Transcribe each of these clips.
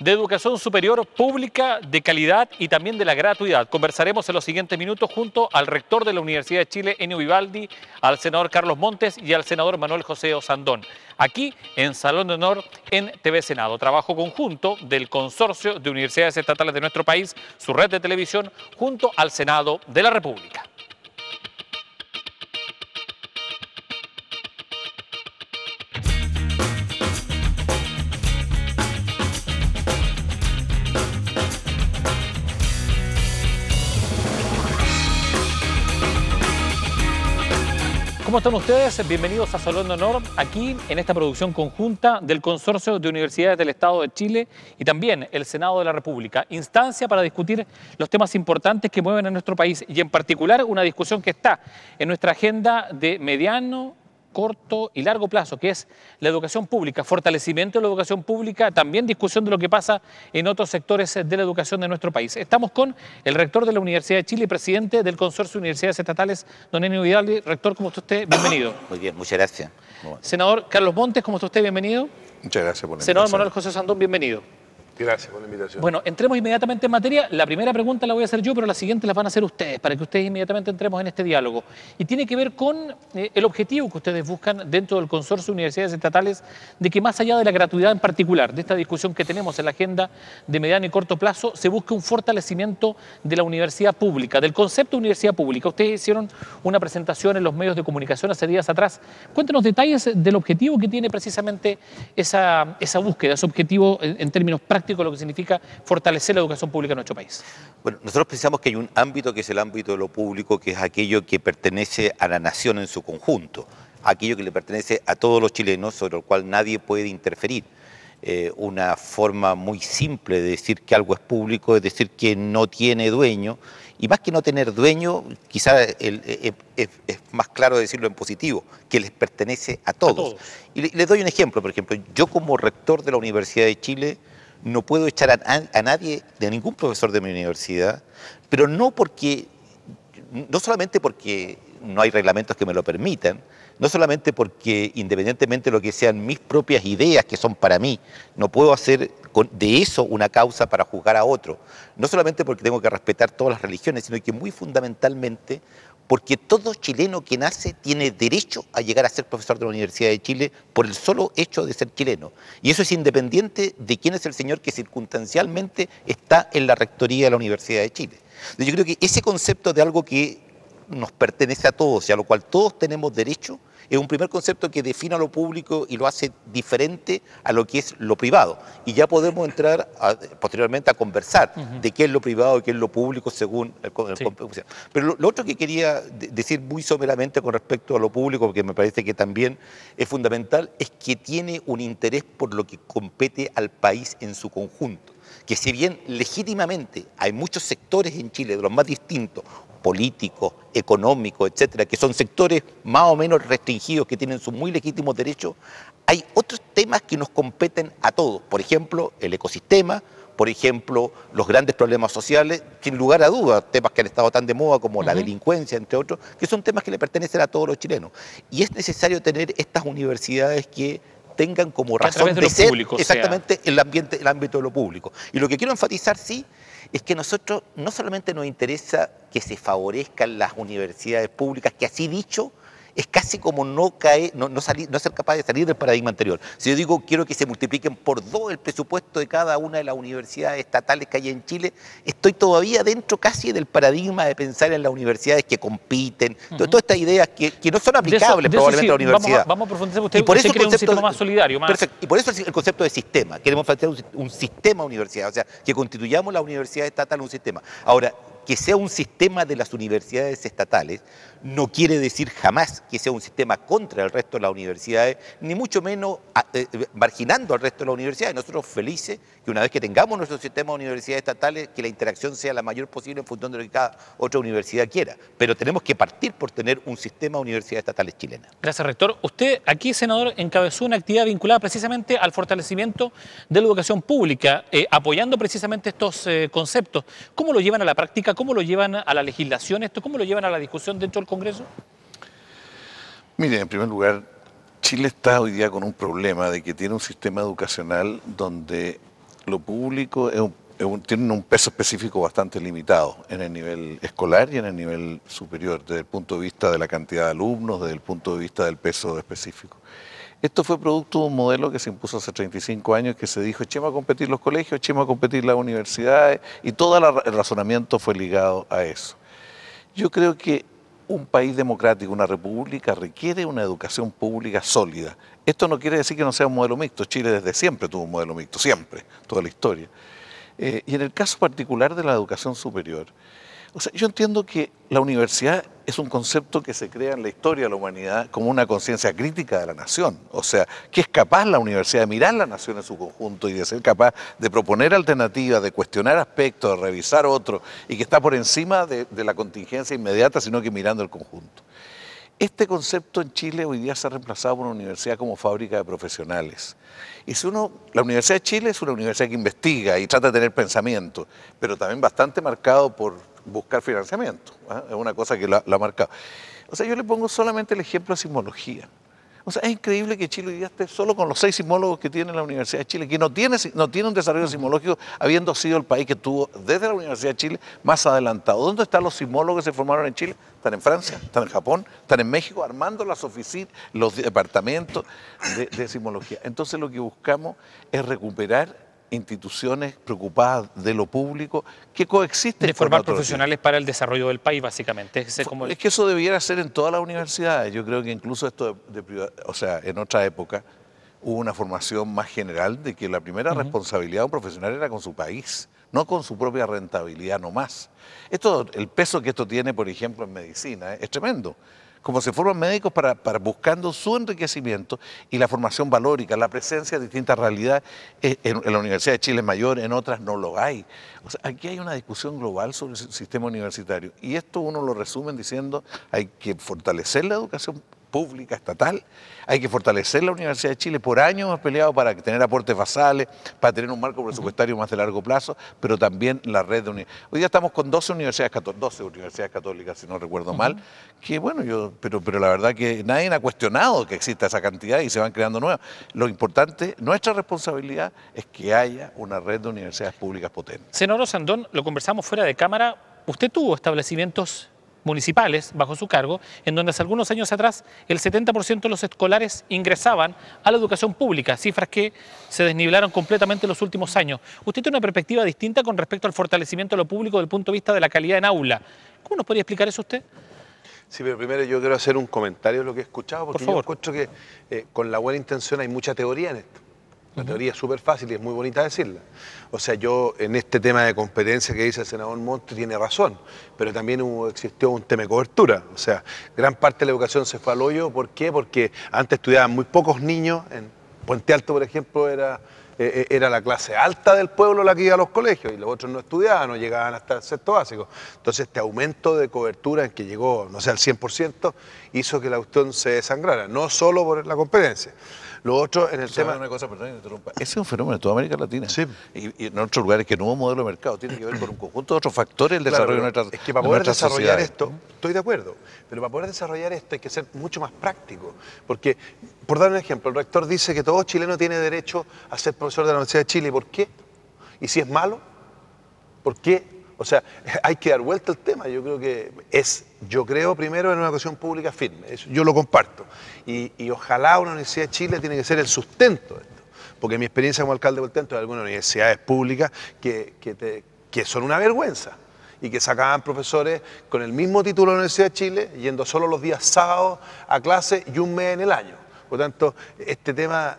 de educación superior pública, de calidad y también de la gratuidad. Conversaremos en los siguientes minutos junto al rector de la Universidad de Chile, Enio Vivaldi, al senador Carlos Montes y al senador Manuel José Osandón, aquí en Salón de Honor en TV Senado. Trabajo conjunto del Consorcio de Universidades Estatales de nuestro país, su red de televisión, junto al Senado de la República. ¿Cómo están ustedes? Bienvenidos a Salón de Honor, aquí en esta producción conjunta del Consorcio de Universidades del Estado de Chile y también el Senado de la República. Instancia para discutir los temas importantes que mueven a nuestro país y en particular una discusión que está en nuestra agenda de mediano, corto y largo plazo, que es la educación pública, fortalecimiento de la educación pública, también discusión de lo que pasa en otros sectores de la educación de nuestro país. Estamos con el rector de la Universidad de Chile y presidente del Consorcio de Universidades Estatales, don Enio Vivaldi. Rector, ¿cómo está usted? Bienvenido. Muy bien, muchas gracias. Bueno. Senador Carlos Montes, ¿cómo está usted? Bienvenido. Muchas gracias por la invitación. Senador Manuel José Osandón, bienvenido. Gracias por la invitación. Bueno, entremos inmediatamente en materia. La primera pregunta la voy a hacer yo, pero la siguiente la van a hacer ustedes, para que ustedes inmediatamente entremos en este diálogo. Y tiene que ver con el objetivo que ustedes buscan dentro del Consorcio de Universidades Estatales, de que más allá de la gratuidad en particular, de esta discusión que tenemos en la agenda de mediano y corto plazo, se busque un fortalecimiento de la universidad pública, del concepto de universidad pública. Ustedes hicieron una presentación en los medios de comunicación hace días atrás. Cuéntenos detalles del objetivo que tiene precisamente esa búsqueda, ese objetivo en términos prácticos, lo que significa fortalecer la educación pública en nuestro país. Bueno, nosotros pensamos que hay un ámbito que es el ámbito de lo público, que es aquello que pertenece a la nación en su conjunto, aquello que le pertenece a todos los chilenos, sobre el cual nadie puede interferir. Una forma muy simple de decir que algo es público es decir que no tiene dueño, y más que no tener dueño, quizás es más claro decirlo en positivo, que les pertenece a todos. Y les doy un ejemplo, por ejemplo, yo como rector de la Universidad de Chile no puedo echar a nadie, de ningún profesor de mi universidad, pero no solamente porque no hay reglamentos que me lo permitan, no solamente porque independientemente de lo que sean mis propias ideas que son para mí, no puedo hacer de eso una causa para juzgar a otro, no solamente porque tengo que respetar todas las religiones, sino que muy fundamentalmente porque todo chileno que nace tiene derecho a llegar a ser profesor de la Universidad de Chile por el solo hecho de ser chileno. Y eso es independiente de quién es el señor que circunstancialmente está en la rectoría de la Universidad de Chile. Yo creo que ese concepto de algo que nos pertenece a todos y a lo cual todos tenemos derecho es un primer concepto que define a lo público y lo hace diferente a lo que es lo privado. Y ya podemos entrar posteriormente a conversar de qué es lo privado y qué es lo público según el sí. Pero lo otro que quería decir muy someramente con respecto a lo público, porque me parece que también es fundamental, es que tiene un interés por lo que compete al país en su conjunto. Que si bien legítimamente hay muchos sectores en Chile, de los más distintos, políticos, económicos, etcétera, que son sectores más o menos restringidos, que tienen sus muy legítimos derechos, hay otros temas que nos competen a todos. Por ejemplo, el ecosistema, por ejemplo, los grandes problemas sociales, sin lugar a dudas, temas que han estado tan de moda como la delincuencia, entre otros, que son temas que le pertenecen a todos los chilenos. Y es necesario tener estas universidades que tengan como razón de ser exactamente el ámbito de lo público. Y lo que quiero enfatizar, sí, es que nosotros no solamente nos interesa que se favorezcan las universidades públicas, que así dicho, es casi como no ser capaz de salir del paradigma anterior. Si yo digo quiero que se multipliquen por 2 el presupuesto de cada una de las universidades estatales que hay en Chile, estoy todavía dentro casi del paradigma de pensar en las universidades que compiten, todas estas ideas que no son aplicables probablemente a la universidad. Vamos a profundizar, usted cree un sistema más solidario. Perfecto, y por eso el concepto de sistema, queremos plantear un sistema de universidades, o sea, que constituyamos la universidad estatal un sistema. Ahora, que sea un sistema de las universidades estatales no quiere decir jamás que sea un sistema contra el resto de las universidades, ni mucho menos marginando al resto de las universidades. Nosotros felices que una vez que tengamos nuestro sistema de universidades estatales, que la interacción sea la mayor posible en función de lo que cada otra universidad quiera. Pero tenemos que partir por tener un sistema de universidades estatales chilenas. Gracias, rector. Usted aquí, senador, encabezó una actividad vinculada precisamente al fortalecimiento de la educación pública, apoyando precisamente estos conceptos. ¿Cómo lo llevan a la práctica? ¿Cómo lo llevan a la legislación esto? ¿Cómo lo llevan a la discusión dentro del Congreso? Mire, en primer lugar, Chile está hoy día con un problema de que tiene un sistema educacional donde lo público tiene un peso específico bastante limitado en el nivel escolar y en el nivel superior, desde el punto de vista de la cantidad de alumnos, desde el punto de vista del peso específico. Esto fue producto de un modelo que se impuso hace 35 años, que se dijo, echemos a competir los colegios, echemos a competir las universidades, y todo el razonamiento fue ligado a eso. Yo creo que un país democrático, una república, requiere una educación pública sólida. Esto no quiere decir que no sea un modelo mixto. Chile desde siempre tuvo un modelo mixto, siempre, toda la historia. Y en el caso particular de la educación superior, o sea, yo entiendo que la universidad es un concepto que se crea en la historia de la humanidad como una conciencia crítica de la nación. O sea, que es capaz la universidad de mirar la nación en su conjunto y de ser capaz de proponer alternativas, de cuestionar aspectos, de revisar otros, y que está por encima de la contingencia inmediata, sino que mirando el conjunto. Este concepto en Chile hoy día se ha reemplazado por una universidad como fábrica de profesionales. Y la Universidad de Chile es una universidad que investiga y trata de tener pensamiento, pero también bastante marcado por buscar financiamiento. Es una cosa que la ha marcado. O sea, yo le pongo solamente el ejemplo de sismología. O sea, es increíble que Chile hoy día esté solo con los 6 sismólogos que tiene la Universidad de Chile, que no tiene un desarrollo sismológico, habiendo sido el país que tuvo desde la Universidad de Chile más adelantado. ¿Dónde están los sismólogos que se formaron en Chile? Están en Francia, están en Japón, están en México, armando las oficinas, los departamentos de sismología. Entonces lo que buscamos es recuperar instituciones preocupadas de lo público que coexisten. De formar profesionales para el desarrollo del país, básicamente. Es que eso debiera ser en todas las universidades. Yo creo que incluso esto o sea, en otra época hubo una formación más general de que la primera responsabilidad de un profesional era con su país, no con su propia rentabilidad nomás. El peso que esto tiene, por ejemplo, en medicina, es tremendo. Como se forman médicos para buscando su enriquecimiento y la formación valórica, la presencia de distintas realidades. En la Universidad de Chile es mayor, en otras no lo hay. O sea, aquí hay una discusión global sobre el sistema universitario y esto uno lo resume diciendo hay que fortalecer la educación pública, estatal, hay que fortalecer la Universidad de Chile. Por años hemos peleado para tener aportes basales, para tener un marco presupuestario más de largo plazo, pero también la red de universidades. Hoy día estamos con 12 universidades católicas, si no recuerdo mal, que bueno, pero la verdad que nadie ha cuestionado que exista esa cantidad y se van creando nuevas. Lo importante, nuestra responsabilidad es que haya una red de universidades públicas potente. Senador Sandón, lo conversamos fuera de cámara, usted tuvo establecimientos municipales bajo su cargo, en donde hace algunos años atrás el 70% de los escolares ingresaban a la educación pública, cifras que se desnivelaron completamente en los últimos años. Usted tiene una perspectiva distinta con respecto al fortalecimiento de lo público desde el punto de vista de la calidad en aula. ¿Cómo nos podría explicar eso usted? Sí, pero primero yo quiero hacer un comentario de lo que he escuchado, porque yo encuentro que con la buena intención hay mucha teoría en esto. La teoría es súper fácil y es muy bonita decirla. O sea, yo en este tema de competencia que dice el senador Montt tiene razón, pero también existió un tema de cobertura. O sea, gran parte de la educación se fue al hoyo. ¿Por qué? Porque antes estudiaban muy pocos niños. En Puente Alto, por ejemplo, era la clase alta del pueblo la que iba a los colegios y los otros no estudiaban, no llegaban hasta el sexto básico. Entonces este aumento de cobertura en que llegó, no sé, al 100%, hizo que la cuestión se desangrara, no solo por la competencia. Lo otro en el tema... Una cosa, perdón, interrumpa. Ese es un fenómeno de toda América Latina. Sí. Y en otros lugares que no hubo modelo de mercado. Tiene que ver con un conjunto de otros factores el desarrollo de nuestras sociedades. Es que para poder desarrollar esto, estoy de acuerdo, pero para poder desarrollar esto hay que ser mucho más práctico. Porque, por dar un ejemplo, el rector dice que todo chileno tiene derecho a ser profesor de la Universidad de Chile. ¿Por qué? ¿Y si es malo? ¿Por qué? O sea, hay que dar vuelta al tema. Yo creo primero en una educación pública firme. Eso yo lo comparto. Y ojalá una Universidad de Chile tiene que ser el sustento de esto. Porque mi experiencia como alcalde de Puente Alto de algunas universidades públicas que son una vergüenza. Y que sacaban profesores con el mismo título de la Universidad de Chile, yendo solo los días sábados a clase y un mes en el año. Por lo tanto, este tema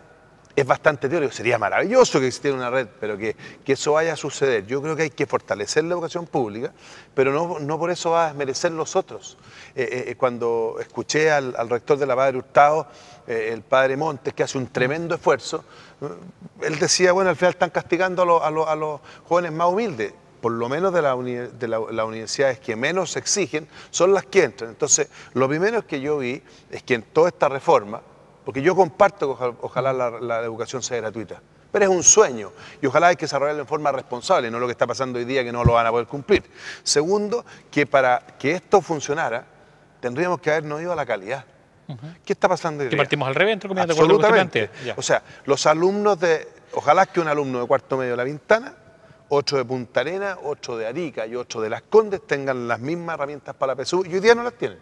es bastante teórico. Sería maravilloso que existiera una red, pero que eso vaya a suceder. Yo creo que hay que fortalecer la educación pública, pero no por eso va a desmerecer los otros. Cuando escuché al rector de la Padre Hurtado, el padre Montes, que hace un tremendo esfuerzo, él decía, bueno, al final están castigando a los jóvenes más humildes. Por lo menos de las universidades que menos exigen son las que entran. Entonces, lo primero que yo vi es que en toda esta reforma, porque yo comparto que ojalá la educación sea gratuita, pero es un sueño y ojalá hay que desarrollarlo en forma responsable, no lo que está pasando hoy día que no lo van a poder cumplir. Segundo, que para que esto funcionara, tendríamos que habernos ido a la calidad. ¿Qué está pasando hoy día? Que partimos al revés, entre comillas, absolutamente. O sea, los alumnos Ojalá que un alumno de cuarto medio de La Pintana, otro de Punta Arenas, otro de Arica y otro de Las Condes tengan las mismas herramientas para la PSU y hoy día no las tienen.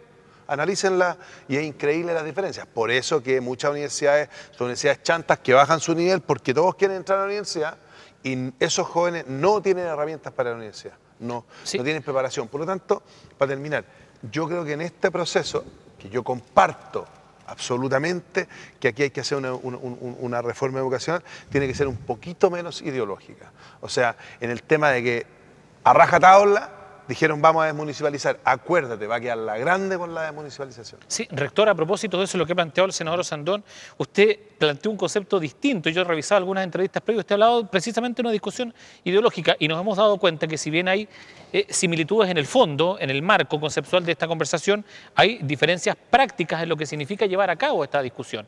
Analícenlas y es increíble las diferencias. Por eso que muchas universidades son universidades chantas que bajan su nivel porque todos quieren entrar a la universidad y esos jóvenes no tienen herramientas para la universidad, no tienen preparación. Por lo tanto, para terminar, yo creo que en este proceso, que yo comparto absolutamente, que aquí hay que hacer una reforma educacional, tiene que ser un poquito menos ideológica. O sea, en el tema de que a rajatabla dijeron vamos a desmunicipalizar, acuérdate, va a quedar la grande con la desmunicipalización. Sí, rector, a propósito de eso, lo que ha planteado el senador Osandón, usted planteó un concepto distinto. Yo he revisado algunas entrevistas previas, usted ha hablado precisamente de una discusión ideológica y nos hemos dado cuenta que si bien hay similitudes en el fondo, en el marco conceptual de esta conversación, hay diferencias prácticas en lo que significa llevar a cabo esta discusión.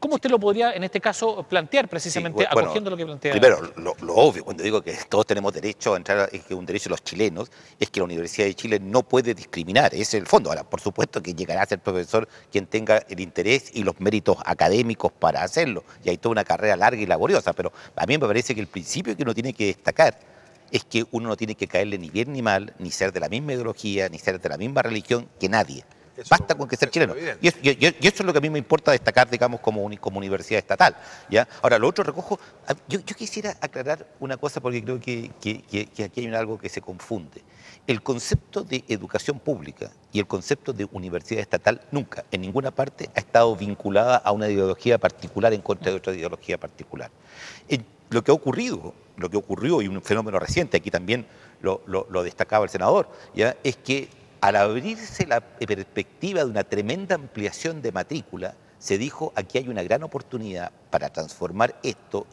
¿Cómo usted lo podría, en este caso, plantear precisamente, acogiendo lo que plantea? Primero, lo obvio, cuando digo que todos tenemos derecho a entrar, es que un derecho de los chilenos, es que la Universidad de Chile no puede discriminar, ese es el fondo. Ahora, por supuesto que llegará a ser profesor quien tenga el interés y los méritos académicos para hacerlo, y hay toda una carrera larga y laboriosa, pero a mí me parece que el principio que uno tiene que destacar es que uno no tiene que caerle ni bien ni mal, ni ser de la misma ideología, ni ser de la misma religión que nadie. Basta con que ser chileno. Y eso es lo que a mí me importa destacar, digamos, como universidad estatal, ¿ya? Ahora, lo otro recojo, yo quisiera aclarar una cosa porque creo que aquí hay algo que se confunde. El concepto de educación pública y el concepto de universidad estatal nunca, en ninguna parte, ha estado vinculada a una ideología particular en contra de otra ideología particular. Lo que ocurrió, y un fenómeno reciente, aquí también lo destacaba el senador, ¿ya? Es que al abrirse la perspectiva de una tremenda ampliación de matrícula, se dijo aquí hay una gran oportunidad para transformar esto,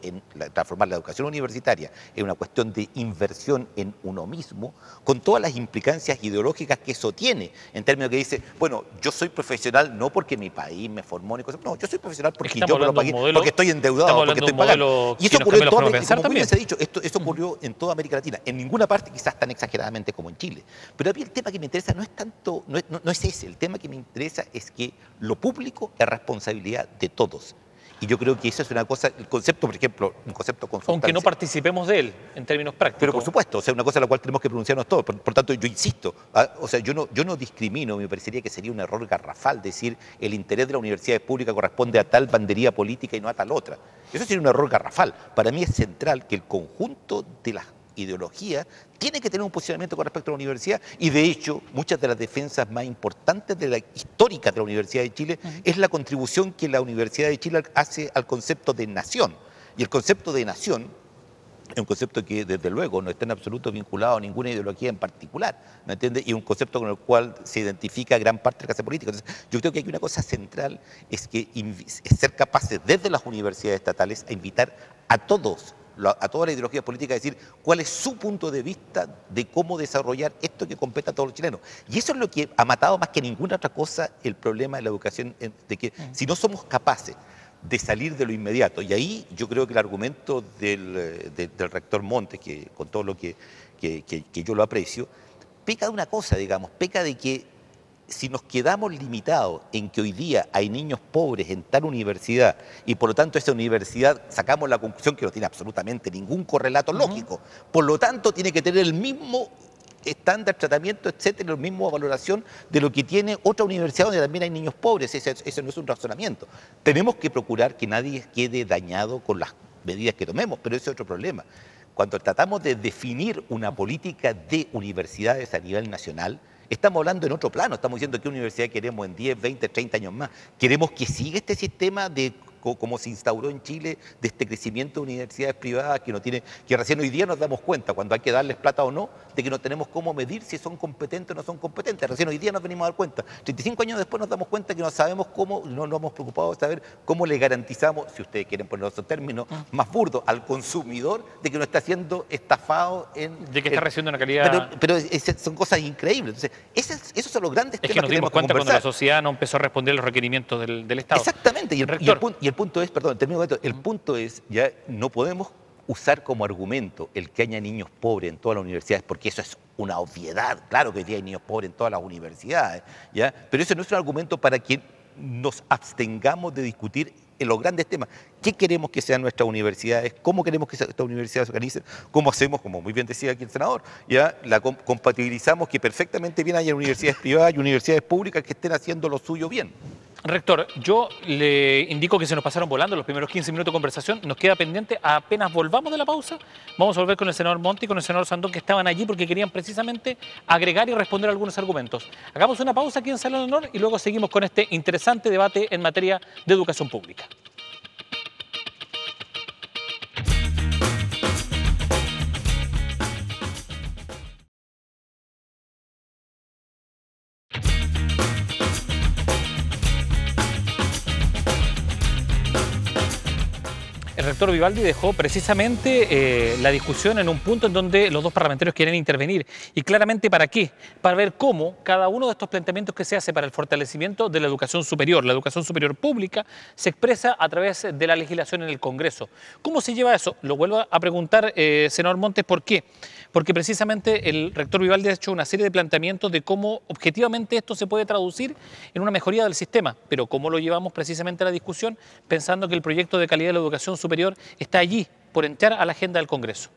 transformar la educación universitaria en una cuestión de inversión en uno mismo, con todas las implicancias ideológicas que eso tiene, en términos que dice, bueno, yo soy profesional no porque mi país me formó, ni cosas, no, yo soy profesional porque yo me lo pagué, porque estoy endeudado, porque estoy pagando. Y eso ocurrió en toda América, como bien se ha dicho, eso ocurrió en toda América Latina, en ninguna parte quizás tan exageradamente como en Chile. Pero a mí el tema que me interesa no es tanto, no es ese, el tema que me interesa es que lo público es responsabilidad de todos. Y yo creo que eso es una cosa, el concepto, por ejemplo, un concepto consultancia. Aunque no participemos de él, en términos prácticos. Pero por supuesto, o sea, una cosa a la cual tenemos que pronunciarnos todos. Por tanto, yo insisto, o sea, yo no discrimino, me parecería que sería un error garrafal decir el interés de la universidad pública corresponde a tal bandería política y no a tal otra. Eso sería un error garrafal. Para mí es central que el conjunto de las ideología tiene que tener un posicionamiento con respecto a la universidad y de hecho muchas de las defensas más importantes de la histórica de la Universidad de Chile es la contribución que la Universidad de Chile hace al concepto de nación, y el concepto de nación es un concepto que desde luego no está en absoluto vinculado a ninguna ideología en particular, ¿me entiendes? Y un concepto con el cual se identifica gran parte de la clase política. Entonces, yo creo que hay una cosa central, es que es ser capaces desde las universidades estatales a invitar a todos, a toda la ideología política, a decir cuál es su punto de vista de cómo desarrollar esto que compete a todos los chilenos. Y eso es lo que ha matado más que ninguna otra cosa el problema de la educación, de que si no somos capaces de salir de lo inmediato, y ahí yo creo que el argumento del rector Montes, que con todo lo que yo lo aprecio, peca de una cosa, digamos, peca de que si nos quedamos limitados en que hoy día hay niños pobres en tal universidad y por lo tanto esa universidad sacamos la conclusión que no tiene absolutamente ningún correlato lógico, por lo tanto tiene que tener el mismo estándar, tratamiento, etcétera, la misma valoración de lo que tiene otra universidad donde también hay niños pobres. Ese no es un razonamiento. Tenemos que procurar que nadie quede dañado con las medidas que tomemos, pero ese es otro problema. Cuando tratamos de definir una política de universidades a nivel nacional, estamos hablando en otro plano, estamos diciendo qué universidad queremos en 10, 20, 30 años más. Queremos que siga este sistema de como se instauró en Chile, de este crecimiento de universidades privadas que recién hoy día nos damos cuenta, cuando hay que darles plata o no, de que no tenemos cómo medir si son competentes o no son competentes. Recién hoy día nos venimos a dar cuenta. 35 años después nos damos cuenta que no sabemos cómo, no nos hemos preocupado de saber cómo le garantizamos, si ustedes quieren poner otro término más burdo, al consumidor de que no está siendo estafado de que está recibiendo una calidad. Pero son cosas increíbles. Entonces, esos son los grandes temas que nos dimos cuenta cuando la sociedad no empezó a responder a los requerimientos del Estado. Exactamente. Y el punto es, perdón, termino con esto, el punto es, ya no podemos usar como argumento el que haya niños pobres en todas las universidades, porque eso es una obviedad. Claro que hoy día hay niños pobres en todas las universidades, ¿ya? Pero eso no es un argumento para que nos abstengamos de discutir en los grandes temas. qué queremos que sean nuestras universidades, cómo queremos que estas universidades se organicen, cómo hacemos, como muy bien decía aquí el senador, ya la compatibilizamos que perfectamente bien haya universidades privadas y universidades públicas que estén haciendo lo suyo bien. Rector, yo le indico que se nos pasaron volando los primeros 15 minutos de conversación. Nos queda pendiente, apenas volvamos de la pausa, vamos a volver con el senador Monti y con el senador Sandón, que estaban allí porque querían precisamente agregar y responder algunos argumentos. Hagamos una pausa aquí en Salón de Honor y luego seguimos con este interesante debate en materia de educación pública. El rector Vivaldi dejó precisamente la discusión en un punto en donde los dos parlamentarios quieren intervenir. ¿Y claramente para qué? Para ver cómo cada uno de estos planteamientos que se hace para el fortalecimiento de la educación superior pública, se expresa a través de la legislación en el Congreso. ¿Cómo se lleva eso? Lo vuelvo a preguntar, senador Montes, ¿por qué? Porque precisamente el rector Vivaldi ha hecho una serie de planteamientos de cómo objetivamente esto se puede traducir en una mejoría del sistema, pero cómo lo llevamos precisamente a la discusión pensando que el proyecto de calidad de la educación superior está allí por entrar a la agenda del Congreso.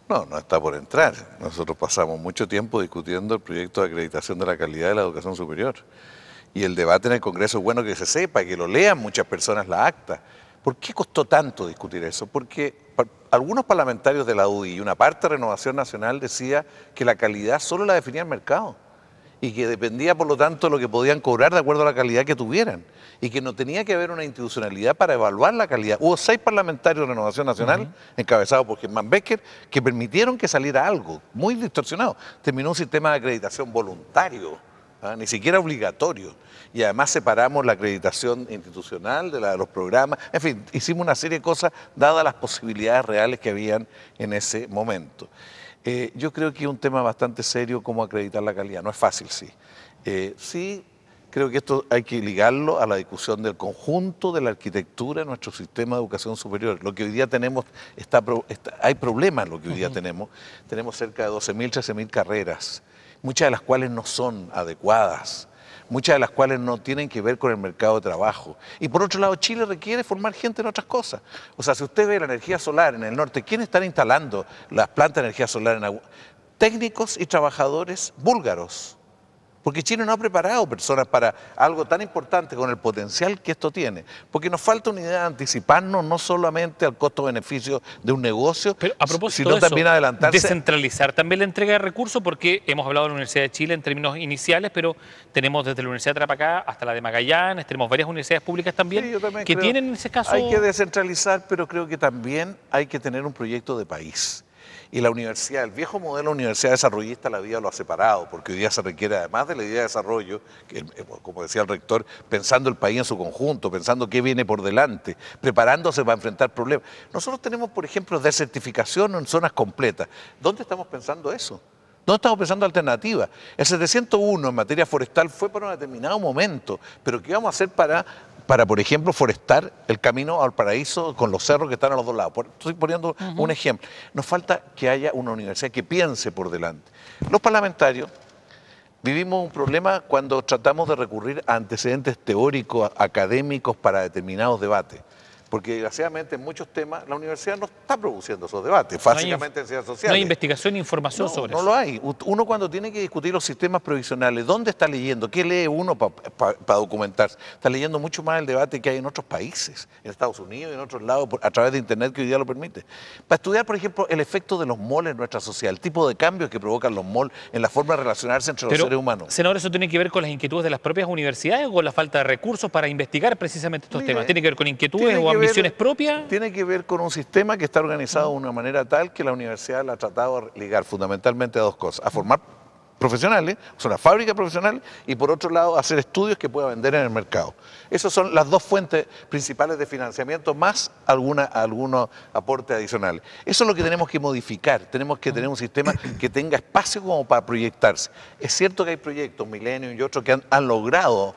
No, no está por entrar. Nosotros pasamos mucho tiempo discutiendo el proyecto de acreditación de la calidad de la educación superior. Y el debate en el Congreso es bueno que se sepa, que lo lean muchas personas la acta. ¿Por qué costó tanto discutir eso? Porque algunos parlamentarios de la UDI y una parte de Renovación Nacional decía que la calidad solo la definía el mercado y que dependía, por lo tanto, de lo que podían cobrar de acuerdo a la calidad que tuvieran y que no tenía que haber una institucionalidad para evaluar la calidad. Hubo 6 parlamentarios de Renovación Nacional, encabezados por Germán Becker, que permitieron que saliera algo muy distorsionado. Terminó un sistema de acreditación voluntario, ni siquiera obligatorio. Y además separamos la acreditación institucional de la de los programas. En fin, hicimos una serie de cosas dadas las posibilidades reales que habían en ese momento. Yo creo que es un tema bastante serio cómo acreditar la calidad. No es fácil, sí. Sí, creo que esto hay que ligarlo a la discusión del conjunto de la arquitectura de nuestro sistema de educación superior. Lo que hoy día tenemos, hay problemas en lo que hoy día tenemos. Tenemos cerca de 12.000, 13.000 carreras, muchas de las cuales no son adecuadas, muchas de las cuales no tienen que ver con el mercado de trabajo. Y por otro lado, Chile requiere formar gente en otras cosas. O sea, si usted ve la energía solar en el norte, ¿quiénes están instalando las plantas de energía solar en agua? Técnicos y trabajadores búlgaros. Porque Chile no ha preparado personas para algo tan importante con el potencial que esto tiene. Porque nos falta una idea de anticiparnos no solamente al costo-beneficio de un negocio, pero a propósito sino de eso, también adelantarse. Descentralizar también la entrega de recursos, porque hemos hablado de la Universidad de Chile en términos iniciales, pero tenemos desde la Universidad de Tarapacá hasta la de Magallanes, tenemos varias universidades públicas también, Sí, yo también que creo, tienen en ese caso... Hay que descentralizar, pero creo que también hay que tener un proyecto de país. Y la universidad, el viejo modelo universidad desarrollista, la vida lo ha separado, porque hoy día se requiere, además de la idea de desarrollo, que, como decía el rector, pensando el país en su conjunto, pensando qué viene por delante, preparándose para enfrentar problemas. Nosotros tenemos, por ejemplo, desertificación en zonas completas. ¿Dónde estamos pensando eso? ¿Dónde estamos pensando alternativas? El 701 en materia forestal fue para un determinado momento, pero ¿qué vamos a hacer para, por ejemplo, forestar el camino al paraíso con los cerros que están a los dos lados? Estoy poniendo un ejemplo. Nos falta que haya una universidad que piense por delante. Los parlamentarios vivimos un problema cuando tratamos de recurrir a antecedentes teóricos, académicos para determinados debates. Porque desgraciadamente en muchos temas la universidad no está produciendo esos debates, básicamente en ciencias sociales. No hay investigación ni información sobre eso. No lo hay. Uno cuando tiene que discutir los sistemas provisionales, ¿dónde está leyendo? ¿Qué lee uno para documentarse? Está leyendo mucho más el debate que hay en otros países, en Estados Unidos y en otros lados, a través de Internet que hoy día lo permite. Para estudiar, por ejemplo, el efecto de los malls en nuestra sociedad, el tipo de cambios que provocan los malls en la forma de relacionarse entre los seres humanos. Senador, ¿eso tiene que ver con las inquietudes de las propias universidades o con la falta de recursos para investigar precisamente estos temas? ¿Tiene que ver con inquietudes o ambiciones propias? Tiene que ver con un sistema que está organizado de una manera tal que la universidad la ha tratado de ligar fundamentalmente a dos cosas: a formar profesionales, o sea, una fábrica profesional, y por otro lado hacer estudios que pueda vender en el mercado. Esas son las dos fuentes principales de financiamiento, más algunos aportes adicionales. Eso es lo que tenemos que modificar. Tenemos que tener un sistema que tenga espacio como para proyectarse. Es cierto que hay proyectos, Millennium y otros, que han logrado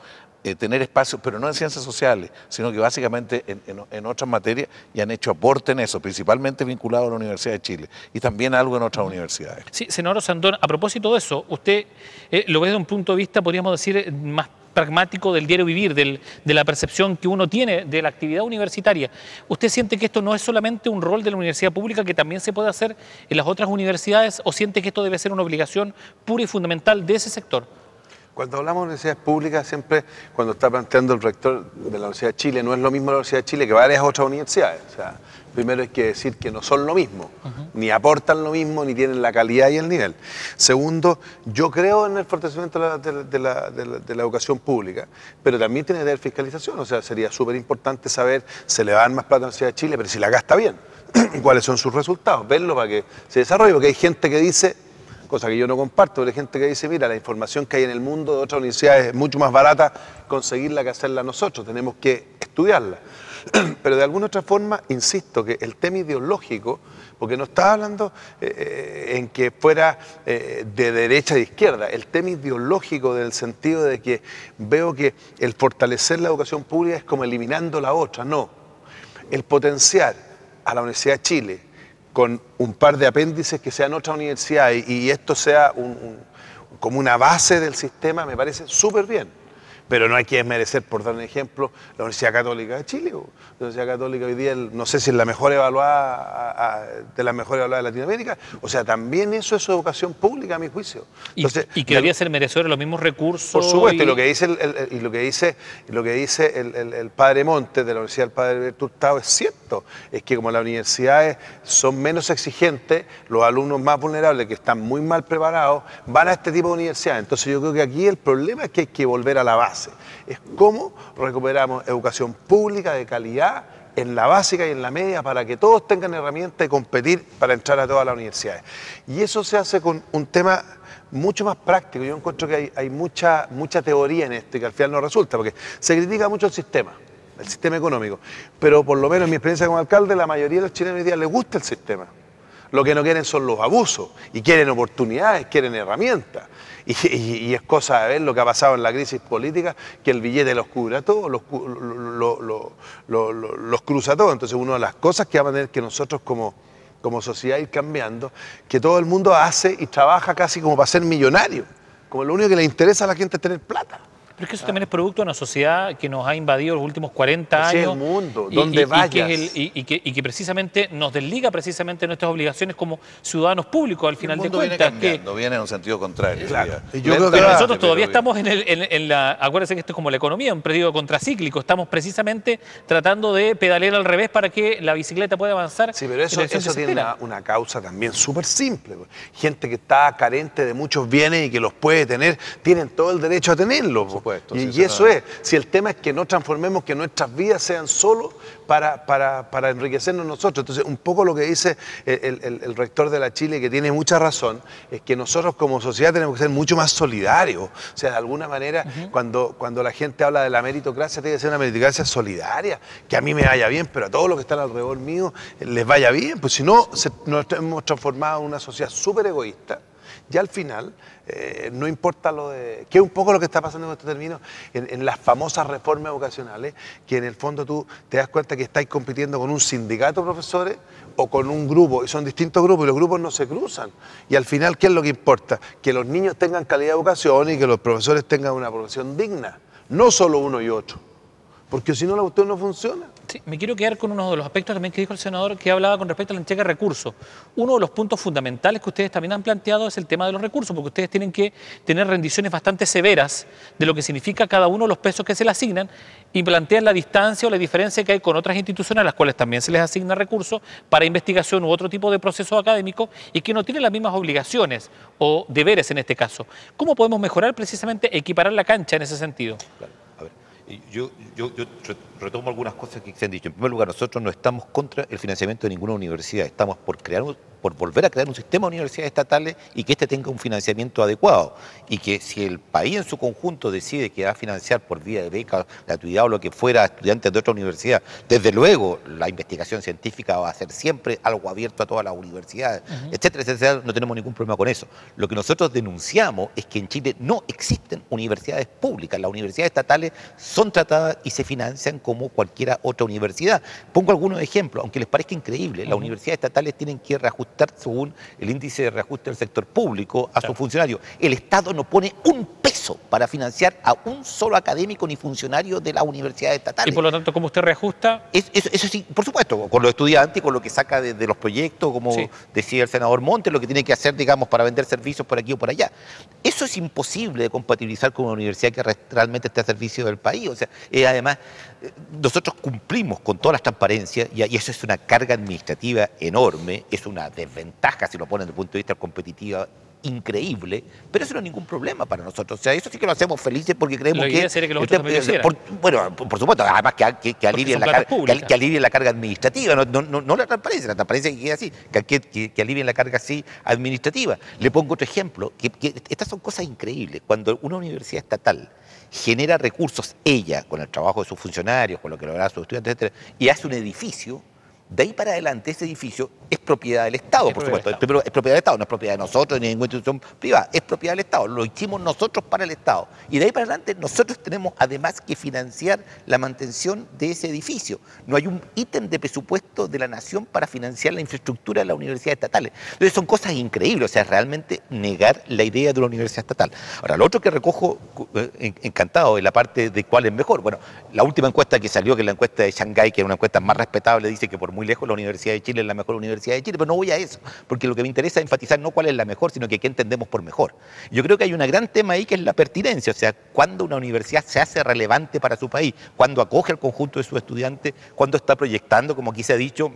tener espacios, pero no en ciencias sociales, sino que básicamente en otras materias, y han hecho aporte en eso, principalmente vinculado a la Universidad de Chile y también algo en otras universidades. Sí, senador Sandón, a propósito de eso, usted lo ve desde un punto de vista, podríamos decir, más pragmático del diario vivir, de la percepción que uno tiene de la actividad universitaria. ¿Usted siente que esto no es solamente un rol de la universidad pública, que también se puede hacer en las otras universidades, o siente que esto debe ser una obligación pura y fundamental de ese sector? Cuando hablamos de universidades públicas, siempre cuando está planteando el rector de la Universidad de Chile, no es lo mismo la Universidad de Chile que varias otras universidades. O sea, primero hay que decir que no son lo mismo, ni aportan lo mismo, ni tienen la calidad y el nivel. Segundo, yo creo en el fortalecimiento de la educación pública, pero también tiene que haber fiscalización. O sea, sería súper importante saber, se le va a dar más plata a la Universidad de Chile, pero si la gasta bien, cuáles son sus resultados, verlo para que se desarrolle, porque hay gente que dice, cosa que yo no comparto, pero hay gente que dice, mira, la información que hay en el mundo de otras universidades es mucho más barata conseguirla que hacerla nosotros, tenemos que estudiarla. Pero de alguna otra forma, insisto, que el tema ideológico, porque no estaba hablando en que fuera de derecha a de izquierda, el tema ideológico del sentido de que veo que el fortalecer la educación pública es como eliminando la otra, no. El potenciar a la Universidad de Chile con un par de apéndices que sean otras universidades y esto sea como una base del sistema, me parece súper bien. Pero no hay que desmerecer, por dar un ejemplo, la Universidad Católica de Chile. La Universidad Católica hoy día, no sé si es la mejor evaluada, de las mejores evaluadas de Latinoamérica. O sea, también eso es educación pública, a mi juicio. Entonces, y que debería ser merecedor de los mismos recursos. Por supuesto, y lo que dice el padre Montes de la Universidad del Padre Alberto Hurtado es cierto. Es que como las universidades son menos exigentes, los alumnos más vulnerables, que están muy mal preparados, van a este tipo de universidades. Entonces yo creo que aquí el problema es que hay que volver a la base. Es cómo recuperamos educación pública de calidad en la básica y en la media para que todos tengan herramientas de competir para entrar a todas las universidades. Y eso se hace con un tema mucho más práctico. Yo encuentro que hay mucha teoría en esto y que al final no resulta, porque se critica mucho el sistema económico, pero por lo menos en mi experiencia como alcalde, la mayoría de los chilenos hoy día les gusta el sistema. Lo que no quieren son los abusos y quieren oportunidades, quieren herramientas. Y es cosa de ver lo que ha pasado en la crisis política, que el billete los cubra todos, los cruza todos. Entonces una de las cosas que vamos a tener que nosotros como sociedad ir cambiando, que todo el mundo hace y trabaja casi como para ser millonario, como lo único que le interesa a la gente es tener plata. Pero es que eso también es producto de una sociedad que nos ha invadido los últimos 40 años. Sí, el mundo, donde vayas. Y que precisamente nos desliga precisamente de nuestras obligaciones como ciudadanos públicos, al final de cuentas. Viene en un sentido contrario. Claro. Pero nosotros todavía estamos en la... Acuérdense que esto es como la economía, un periodo contracíclico. Estamos precisamente tratando de pedalear al revés para que la bicicleta pueda avanzar. Sí, pero eso tiene una causa también súper simple. Gente que está carente de muchos bienes y que los puede tener, tienen todo el derecho a tenerlos. Y eso es, si el tema es que no transformemos, que nuestras vidas sean solo para enriquecernos nosotros. Entonces, un poco lo que dice el rector de la Chile, que tiene mucha razón, es que nosotros como sociedad tenemos que ser mucho más solidarios. O sea, de alguna manera, cuando la gente habla de la meritocracia, tiene que ser una meritocracia solidaria, que a mí me vaya bien, pero a todos los que están alrededor mío les vaya bien. Pues si no, nos hemos transformado en una sociedad súper egoísta. Ya al final, no importa lo de... que es un poco lo que está pasando en este término en las famosas reformas vocacionales, que en el fondo tú te das cuenta que estáis compitiendo con un sindicato de profesores o con un grupo, y son distintos grupos, y los grupos no se cruzan. Y al final, ¿qué es lo que importa? Que los niños tengan calidad de educación y que los profesores tengan una profesión digna, no solo uno y otro. Porque si no, la cuestión no funciona. Sí, me quiero quedar con uno de los aspectos también que dijo el senador, que hablaba con respecto a la entrega de recursos. Uno de los puntos fundamentales que ustedes también han planteado es el tema de los recursos, porque ustedes tienen que tener rendiciones bastante severas de lo que significa cada uno de los pesos que se le asignan y plantean la distancia o la diferencia que hay con otras instituciones a las cuales también se les asigna recursos para investigación u otro tipo de procesos académicos y que no tienen las mismas obligaciones o deberes en este caso. ¿Cómo podemos mejorar precisamente, equiparar la cancha en ese sentido? Claro. A ver, yo retomo algunas cosas que se han dicho. En primer lugar, nosotros no estamos contra el financiamiento de ninguna universidad, estamos por volver a crear un sistema de universidades estatales y que éste tenga un financiamiento adecuado. Y que si el país en su conjunto decide que va a financiar por vía de beca, gratuidad o lo que fuera a estudiantes de otra universidad, desde luego la investigación científica va a ser siempre algo abierto a todas las universidades, etcétera, etcétera, no tenemos ningún problema con eso. Lo que nosotros denunciamos es que en Chile no existen universidades públicas, las universidades estatales son tratadas y se financian como cualquier otra universidad. Pongo algunos ejemplos, aunque les parezca increíble, las universidades estatales tienen que reajustar reajustar según el índice de reajuste del sector público a sus funcionarios. El Estado no pone un peso para financiar a un solo académico ni funcionario de las universidades estatales. Y por lo tanto, ¿cómo usted reajusta? Eso sí, por supuesto, con los estudiantes, con lo que saca de los proyectos, como decía el senador Montes, lo que tiene que hacer, digamos, para vender servicios por aquí o por allá. Eso es imposible de compatibilizar con una universidad que realmente esté a servicio del país. O sea, además, nosotros cumplimos con todas las transparencias y eso es una carga administrativa enorme, es una desventaja si lo ponen desde el punto de vista competitivo increíble, pero eso no es ningún problema para nosotros. O sea, eso sí que lo hacemos felices porque creemos la idea sería que los otros también lo hicieran. Bueno, por supuesto, además que alivien la carga administrativa, no la transparencia que quede así, que alivien la carga así administrativa. Le pongo otro ejemplo, que estas son cosas increíbles. Cuando una universidad estatal genera recursos, ella, con el trabajo de sus funcionarios, con lo que logra sus estudiantes, etcétera, y hace un edificio, de ahí para adelante ese edificio es propiedad del Estado, por supuesto. Primero, es propiedad del Estado, no es propiedad de nosotros ni de ninguna institución privada, es propiedad del Estado, lo hicimos nosotros para el Estado. Y de ahí para adelante nosotros tenemos además que financiar la mantención de ese edificio. No hay un ítem de presupuesto de la Nación para financiar la infraestructura de las universidades estatales. Entonces son cosas increíbles, o sea, realmente negar la idea de una universidad estatal. Ahora, lo otro que recojo encantado es la parte de cuál es mejor. Bueno, la última encuesta que salió, que es la encuesta de Shanghái, que es una encuesta más respetable, dice que por muy lejos la Universidad de Chile es la mejor universidad de Chile, pero no voy a eso, porque lo que me interesa es enfatizar no cuál es la mejor, sino que qué entendemos por mejor. Yo creo que hay un gran tema ahí que es la pertinencia, o sea, cuándo una universidad se hace relevante para su país, cuándo acoge al conjunto de sus estudiantes, cuándo está proyectando, como aquí se ha dicho,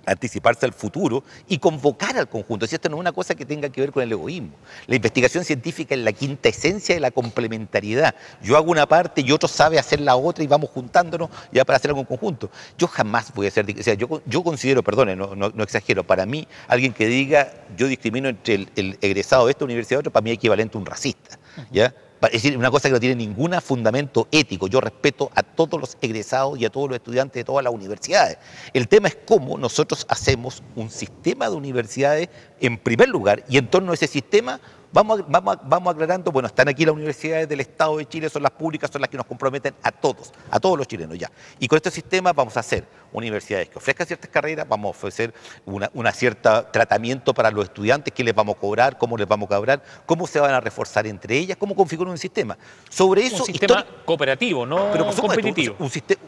anticiparse al futuro y convocar al conjunto. Si esto no es una cosa que tenga que ver con el egoísmo. La investigación científica es la quinta esencia de la complementariedad. Yo hago una parte y otro sabe hacer la otra y vamos juntándonos ya para hacer algo en conjunto. Yo jamás voy a hacer, o sea, yo considero, perdone, no exagero, para mí alguien que diga yo discrimino entre el egresado de esta universidad y otro, para mí es equivalente a un racista, ¿ya? Es decir, una cosa que no tiene ningún fundamento ético. Yo respeto a todos los egresados y a todos los estudiantes de todas las universidades. El tema es cómo nosotros hacemos un sistema de universidades en primer lugar y en torno a ese sistema vamos aclarando, bueno, están aquí las universidades del Estado de Chile, son las públicas, son las que nos comprometen a todos los chilenos ya. Y con este sistema vamos a hacer universidades que ofrezcan ciertas carreras, vamos a ofrecer una cierta tratamiento para los estudiantes, qué les vamos a cobrar, cómo les vamos a cobrar, cómo se van a reforzar entre ellas, cómo configurar un sistema. Sobre eso, un sistema cooperativo, no pero por supuesto, competitivo.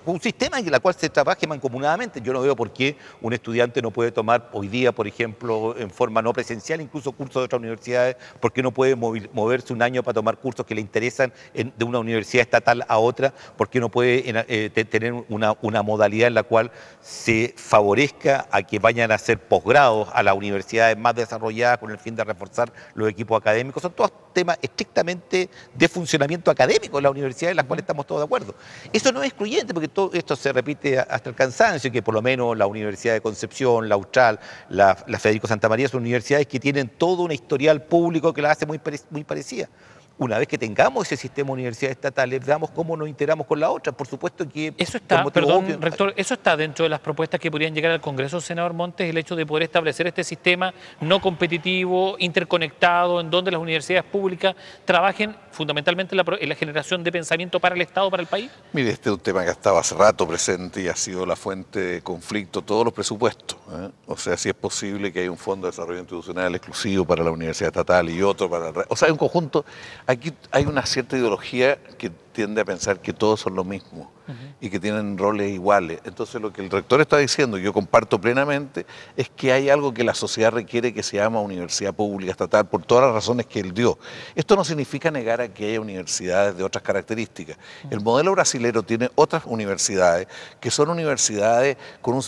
Un sistema en el cual se trabaje mancomunadamente. Yo no veo por qué un estudiante no puede tomar hoy día, por ejemplo, en forma no presencial, incluso cursos de otras universidades, porque no puede moverse un año para tomar cursos que le interesan de una universidad estatal a otra, porque no puede tener una modalidad en la cual se favorezca a que vayan a hacer posgrados a las universidades más desarrolladas con el fin de reforzar los equipos académicos. Son todos temas estrictamente de funcionamiento académico de las universidades en las cuales estamos todos de acuerdo. Eso no es excluyente, porque todo esto se repite hasta el cansancio, que por lo menos la Universidad de Concepción, la Austral, la Federico Santa María son universidades que tienen todo un historial público que las hace muy parecida. Una vez que tengamos ese sistema de universidades estatales, veamos cómo nos integramos con la otra. Por supuesto que... Eso está, perdón, rector, eso está dentro de las propuestas que podrían llegar al Congreso, senador Montes, el hecho de poder establecer este sistema no competitivo, interconectado, en donde las universidades públicas trabajen fundamentalmente en la generación de pensamiento para el Estado, para el país. Mire, este es un tema que ha estado hace rato presente y ha sido la fuente de conflicto todos los presupuestos, ¿eh? O sea, si es posible que haya un fondo de desarrollo institucional exclusivo para la universidad estatal y otro para el... O sea, hay un conjunto... Aquí hay una cierta ideología que tiende a pensar que todos son lo mismo y que tienen roles iguales. Entonces lo que el rector está diciendo, yo comparto plenamente, es que hay algo que la sociedad requiere que se llama universidad pública estatal por todas las razones que él dio. Esto no significa negar a que haya universidades de otras características. El modelo brasilero tiene otras universidades que son universidades con un...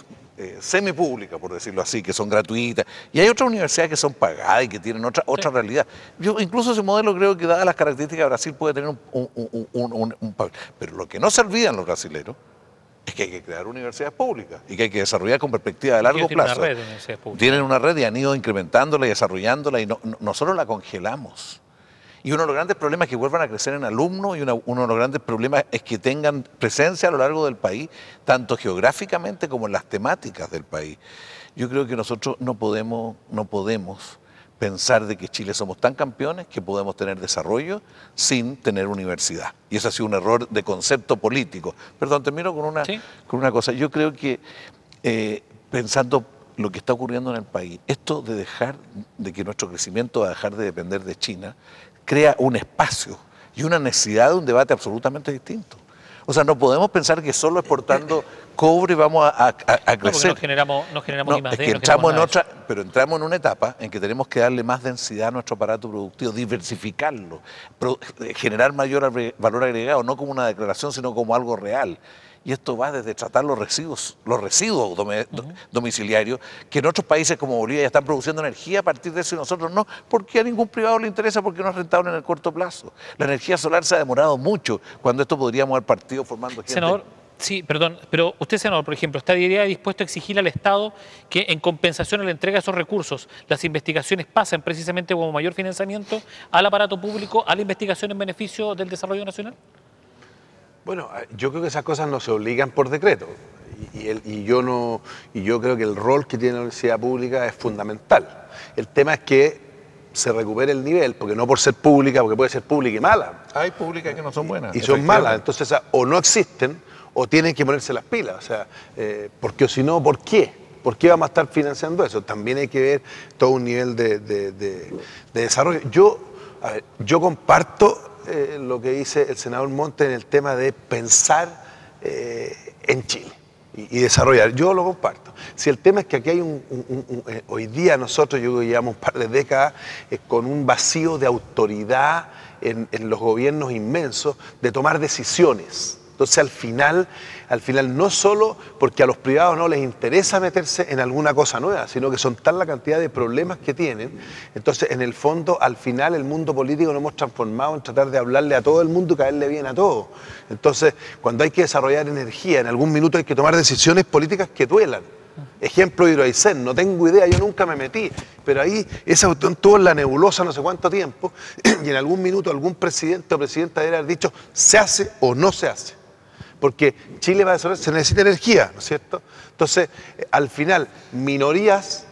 semipúblicas, por decirlo así, que son gratuitas, y hay otras universidades que son pagadas y que tienen otra realidad. Yo incluso ese modelo creo que dadas las características de Brasil puede tener un papel. Pero lo que no se olvidan los brasileños es que hay que crear universidades públicas y que hay que desarrollar con perspectiva de largo plazo. Tienen una red y han ido incrementándola y desarrollándola y nosotros la congelamos. Y uno de los grandes problemas es que vuelvan a crecer en alumnos y uno de los grandes problemas es que tengan presencia a lo largo del país, tanto geográficamente como en las temáticas del país. Yo creo que nosotros no podemos pensar de que Chile somos tan campeones que podemos tener desarrollo sin tener universidad. Y eso ha sido un error de concepto político. Perdón, termino con una cosa. Yo creo que pensando lo que está ocurriendo en el país, esto de que nuestro crecimiento va a dejar de depender de China, crea un espacio y una necesidad de un debate absolutamente distinto. O sea, no podemos pensar que solo exportando cobre vamos a crecer. No generamos ni más es de, que no entramos generamos en otra, pero entramos en una etapa en que tenemos que darle más densidad a nuestro aparato productivo, diversificarlo, generar mayor valor agregado, no como una declaración, sino como algo real. Y esto va desde tratar los residuos domiciliarios, que en otros países como Bolivia ya están produciendo energía a partir de eso y nosotros no, porque a ningún privado le interesa, porque no es rentable en el corto plazo. La energía solar se ha demorado mucho, cuando esto podríamos haber partido formando gente. Senador, sí, perdón, pero usted, senador, por ejemplo, ¿estaría dispuesto a exigir al Estado que en compensación a la entrega de esos recursos, las investigaciones pasen precisamente como mayor financiamiento al aparato público, a la investigación en beneficio del desarrollo nacional? Bueno, yo creo que esas cosas no se obligan por decreto y yo creo que el rol que tiene la universidad pública es fundamental. El tema es que se recupere el nivel, porque no por ser pública, porque puede ser pública y mala. Hay públicas que no son buenas. Y son malas, entonces o no existen o tienen que ponerse las pilas, o sea, porque si no, ¿por qué? ¿Por qué vamos a estar financiando eso? También hay que ver todo un nivel de desarrollo. Yo comparto lo que dice el senador Montes en el tema de pensar en Chile y desarrollar. Yo lo comparto. Si el tema es que aquí hay hoy día nosotros, yo creo que llevamos un par de décadas con un vacío de autoridad en los gobiernos inmensos de tomar decisiones. Entonces al final no solo porque a los privados no les interesa meterse en alguna cosa nueva, sino que son tal la cantidad de problemas que tienen. Entonces en el fondo al final el mundo político nos hemos transformado en tratar de hablarle a todo el mundo y caerle bien a todos. Entonces cuando hay que desarrollar energía, en algún minuto hay que tomar decisiones políticas que duelan. Ejemplo, Hidroaicén, no tengo idea, yo nunca me metí, pero ahí esa cuestión estuvo en la nebulosa no sé cuánto tiempo y en algún minuto algún presidente o presidenta debe haber dicho se hace o no se hace. Porque Chile va a desarrollar, se necesita energía, ¿no es cierto? Entonces, al final, minorías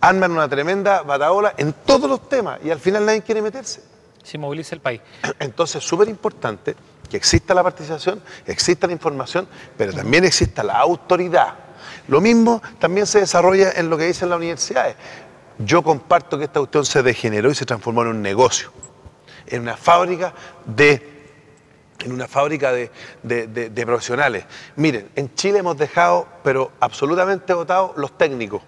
arman una tremenda batahola en todos los temas y al final nadie quiere meterse. Se moviliza el país. Entonces, súper importante que exista la participación, exista la información, pero también exista la autoridad. Lo mismo también se desarrolla en lo que dicen las universidades. Yo comparto que esta cuestión se degeneró y se transformó en un negocio, en una fábrica de profesionales. Miren, en Chile hemos dejado, pero absolutamente votados, los técnicos.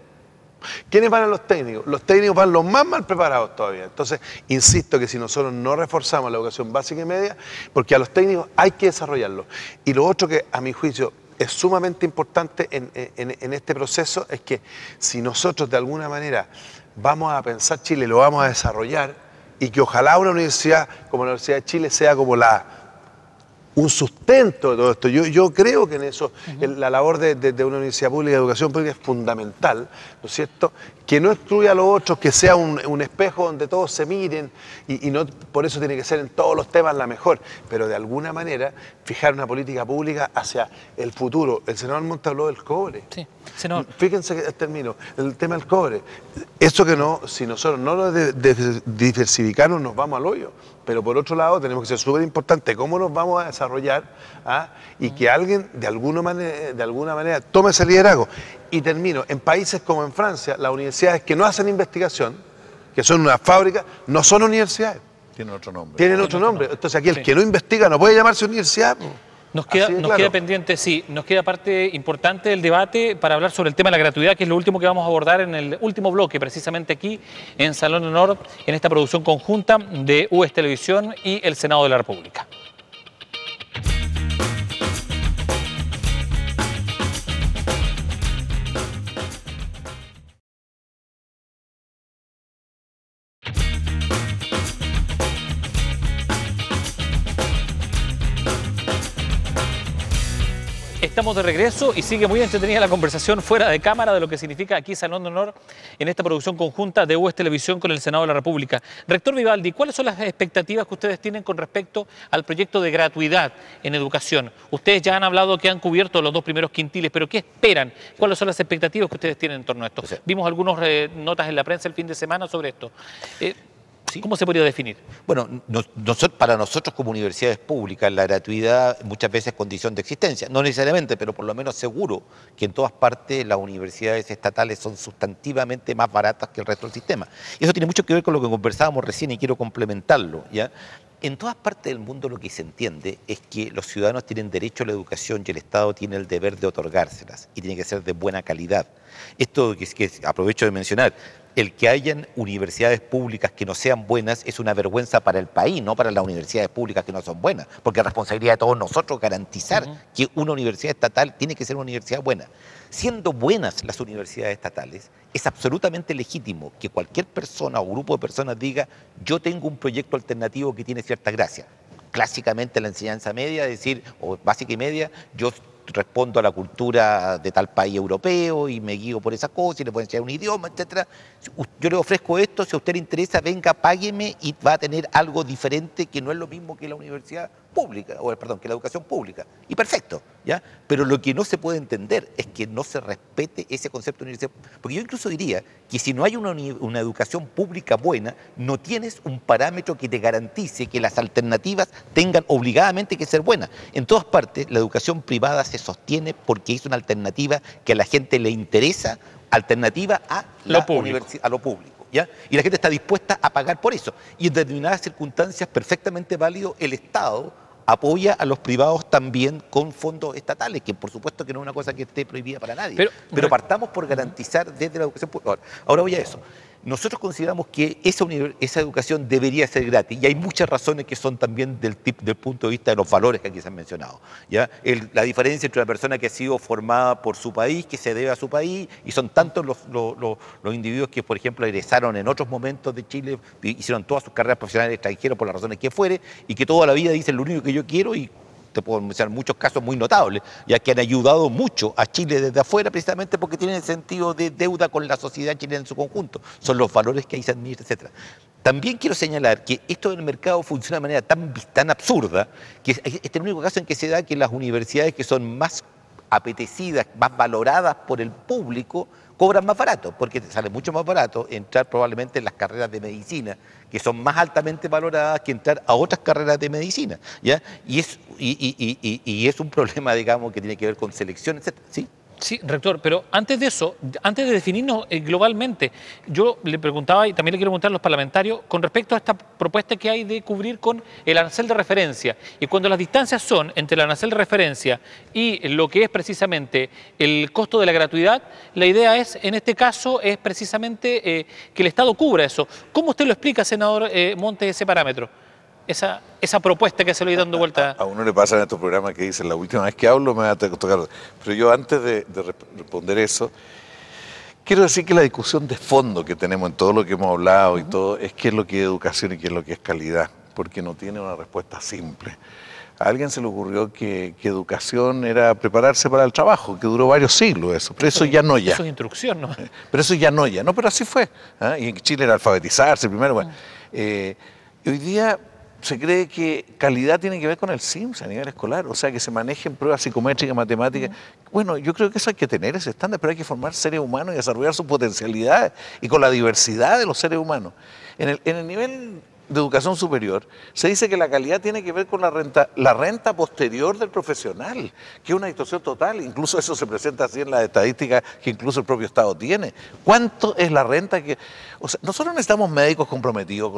¿Quiénes van a los técnicos? Los técnicos van los más mal preparados todavía. Entonces, insisto que si nosotros no reforzamos la educación básica y media, porque a los técnicos hay que desarrollarlos. Y lo otro que, a mi juicio, es sumamente importante en este proceso es que si nosotros de alguna manera vamos a pensar Chile, lo vamos a desarrollar y que ojalá una universidad como la Universidad de Chile sea como un sustento de todo esto. Yo creo que en eso la labor de una universidad pública, de educación pública, es fundamental, ¿no es cierto? Que no excluya a los otros, que sea un espejo donde todos se miren y no por eso tiene que ser en todos los temas la mejor, pero de alguna manera fijar una política pública hacia el futuro. El senador Montes habló del cobre. Sí, senador. Fíjense que termino, el tema del cobre. Eso que no, si nosotros no lo diversificamos nos vamos al hoyo. Pero por otro lado tenemos que ser súper importante cómo nos vamos a desarrollar y que alguien de alguna manera tome ese liderazgo. Y termino, en países como en Francia, las universidades que no hacen investigación, que son una fábrica, no son universidades. Tienen otro nombre. Tienen otro nombre. Entonces aquí el que no investiga no puede llamarse universidad. Nos queda pendiente, sí, nos queda parte importante del debate para hablar sobre el tema de la gratuidad, que es lo último que vamos a abordar en el último bloque, precisamente aquí en Salón de Honor, en esta producción conjunta de US Televisión y el Senado de la República. Estamos de regreso y sigue muy entretenida la conversación fuera de cámara de lo que significa aquí Salón de Honor en esta producción conjunta de US Televisión con el Senado de la República. Rector Vivaldi, ¿cuáles son las expectativas que ustedes tienen con respecto al proyecto de gratuidad en educación? Ustedes ya han hablado que han cubierto los 2 primeros quintiles, pero ¿qué esperan? ¿Cuáles son las expectativas que ustedes tienen en torno a esto? Vimos algunas notas en la prensa el fin de semana sobre esto. Sí. ¿Cómo se podría definir? Bueno, para nosotros como universidades públicas la gratuidad muchas veces es condición de existencia, no necesariamente, pero por lo menos seguro que en todas partes las universidades estatales son sustantivamente más baratas que el resto del sistema. Y eso tiene mucho que ver con lo que conversábamos recién y quiero complementarlo, ¿ya? En todas partes del mundo lo que se entiende es que los ciudadanos tienen derecho a la educación y el Estado tiene el deber de otorgárselas y tiene que ser de buena calidad. Esto que aprovecho de mencionar, el que hayan universidades públicas que no sean buenas es una vergüenza para el país, no para las universidades públicas que no son buenas, porque es responsabilidad de todos nosotros garantizar que una universidad estatal tiene que ser una universidad buena. Siendo buenas las universidades estatales, es absolutamente legítimo que cualquier persona o grupo de personas diga yo tengo un proyecto alternativo que tiene cierta gracia. Clásicamente la enseñanza media, decir, o básica y media, yo respondo a la cultura de tal país europeo y me guío por esas cosas y le puedo enseñar un idioma, etcétera. Yo le ofrezco esto, si a usted le interesa, venga, págueme y va a tener algo diferente que no es lo mismo que la universidad pública, o perdón, que la educación pública. Y perfecto, ¿ya? Pero lo que no se puede entender es que no se respete ese concepto de universidad. Porque yo incluso diría que si no hay una educación pública buena, no tienes un parámetro que te garantice que las alternativas tengan obligadamente que ser buenas. En todas partes, la educación privada se sostiene porque es una alternativa que a la gente le interesa, alternativa a lo público. ¿Ya? Y la gente está dispuesta a pagar por eso. Y en determinadas circunstancias perfectamente válido, el Estado apoya a los privados también con fondos estatales, que por supuesto que no es una cosa que esté prohibida para nadie. Pero partamos por garantizar desde la educación pública. Ahora voy a eso. Nosotros consideramos que esa educación debería ser gratis y hay muchas razones que son también del punto de vista de los valores que aquí se han mencionado, ¿ya? La diferencia entre una persona que ha sido formada por su país, que se debe a su país, y son tantos los individuos que, por ejemplo, egresaron en otros momentos de Chile, hicieron todas sus carreras profesionales extranjeras por las razones que fuere, y que toda la vida dicen lo único que yo quiero y te puedo mencionar muchos casos muy notables, ya que han ayudado mucho a Chile desde afuera precisamente porque tienen el sentido de deuda con la sociedad chilena en su conjunto. Son los valores que ahí se administran, etc. También quiero señalar que esto del mercado funciona de manera tan absurda que este es el único caso en que se da que las universidades que son más apetecidas, más valoradas por el público, cobran más barato, porque te sale mucho más barato entrar probablemente en las carreras de medicina, que son más altamente valoradas que entrar a otras carreras de medicina, ¿ya? Y es un problema, digamos, que tiene que ver con selección, etc. ¿Sí? Sí, rector, pero antes de eso, antes de definirnos globalmente, yo le preguntaba y también le quiero preguntar a los parlamentarios con respecto a esta propuesta que hay de cubrir con el arancel de referencia. Y cuando las distancias son entre el arancel de referencia y lo que es precisamente el costo de la gratuidad, la idea es, en este caso, es precisamente que el Estado cubra eso. ¿Cómo usted lo explica, senador Montes, ese parámetro? Esa propuesta que se le ha ido dando vuelta. A uno le pasa en estos programas que dicen, la última vez que hablo me va a tocar. Pero yo antes de responder eso, quiero decir que la discusión de fondo que tenemos en todo lo que hemos hablado y todo, es qué es lo que es educación y qué es lo que es calidad, porque no tiene una respuesta simple. A alguien se le ocurrió que educación era prepararse para el trabajo, que duró varios siglos eso, pero eso ya no ya. Eso es instrucción, ¿no? Pero eso ya no ya, no, pero así fue. ¿Ah? Y en Chile era alfabetizarse primero, bueno. Hoy día se cree que calidad tiene que ver con el CIMSS a nivel escolar, o sea, que se manejen pruebas psicométricas, matemáticas. Bueno, yo creo que eso hay que tener ese estándar, pero hay que formar seres humanos y desarrollar sus potencialidades y con la diversidad de los seres humanos. En el nivel de educación superior se dice que la calidad tiene que ver con la renta posterior del profesional, que es una distorsión total. Incluso eso se presenta así en las estadísticas que incluso el propio Estado tiene. ¿Cuánto es la renta que...? O sea, nosotros necesitamos médicos comprometidos